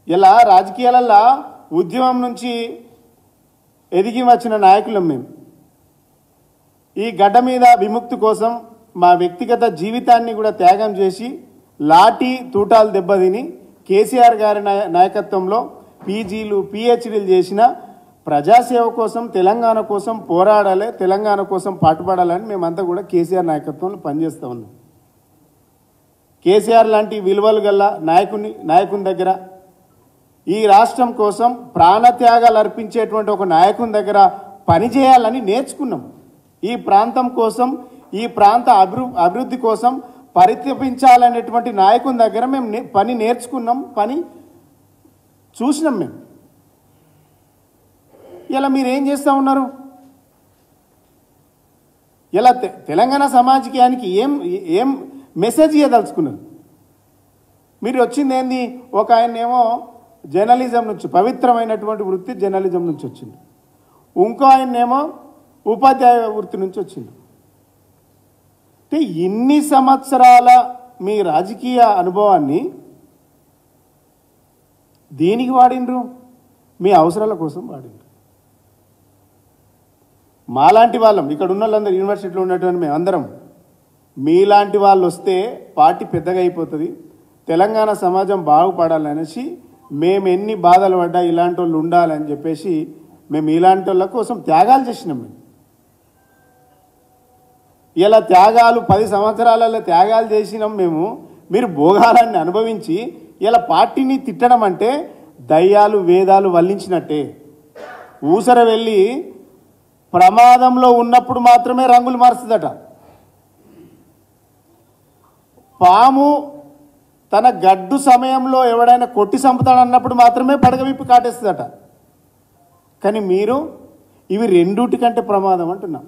ఇలా రాజకీయాలలో ఉద్యమం నుంచి ఎదిగి వచ్చిన నాయకులం మేము. ఈ గడ్డ మీద విముక్తి కోసం మా వ్యక్తిగత జీవితాన్ని కూడా త్యాగం చేసి లాఠీ తూటాలు దెబ్బతిని కేసీఆర్ గారి నాయకత్వంలో పీజీలు పిహెచ్డీలు చేసిన ప్రజాసేవ కోసం తెలంగాణ కోసం పోరాడాలి, తెలంగాణ కోసం పాటుపడాలని మేమంతా కూడా కేసీఆర్ నాయకత్వంలో పనిచేస్తూ ఉన్నాం. కేసీఆర్ లాంటి విలువలు గల నాయకుని దగ్గర, ఈ రాష్ట్రం కోసం ప్రాణత్యాగాలు అర్పించేటువంటి ఒక నాయకుని దగ్గర పనిచేయాలని నేర్చుకున్నాం. ఈ ప్రాంతం కోసం, ఈ ప్రాంత అభివృద్ధి కోసం పరితపించాలనేటువంటి నాయకుని దగ్గర మేము పని నేర్చుకున్నాం, పని చూసినాం. మేము ఇలా మీరేం చేస్తూ ఉన్నారు? ఇలా తెలంగాణ సమాజానికి ఏం మెసేజ్ ఇవ్వదలుచుకున్నారు? మీరు వచ్చింది ఏంది? ఒక ఆయనేమో జర్నలిజం నుంచి, పవిత్రమైనటువంటి వృత్తి జర్నలిజం నుంచి వచ్చింది, ఇంకో ఆయనేమో ఉపాధ్యాయ వృత్తి నుంచి వచ్చింది. అంటే ఇన్ని సంవత్సరాల మీ రాజకీయ అనుభవాన్ని దేనికి వాడిండ్రు? మీ అవసరాల కోసం వాడిండ్రు. మాలాంటి వాళ్ళం, ఇక్కడ ఉన్న వాళ్ళందరూ, యూనివర్సిటీలో ఉన్నటువంటి మేమందరం, మీలాంటి వాళ్ళు వస్తే పార్టీ పెద్దగా అయిపోతుంది, తెలంగాణ సమాజం బాగుపడాలనేసి మేము ఎన్ని బాధలు పడ్డా ఇలాంటి వాళ్ళు ఉండాలని చెప్పేసి మేము ఇలాంటి వాళ్ళ కోసం త్యాగాలు చేసినాం. మేము ఇలా త్యాగాలు 10 సంవత్సరాలలో త్యాగాలు చేసినాం మేము. మీరు భోగాలన్నీ అనుభవించి ఇలా పార్టీని తిట్టడం అంటే దయ్యాలు వేదాలు వల్లించినట్టే. ఊసర వెళ్ళి ప్రమాదంలో ఉన్నప్పుడు మాత్రమే రంగులు మారుస్తుందట. పాము తన గడ్డు సమయంలో ఎవడైనా కొట్టి చంపుతాడన్నప్పుడు మాత్రమే పడగ విప్పి కాటేస్తుందట. కానీ మీరు ఇవి రెండూటి కంటే ప్రమాదం అంటున్నాం.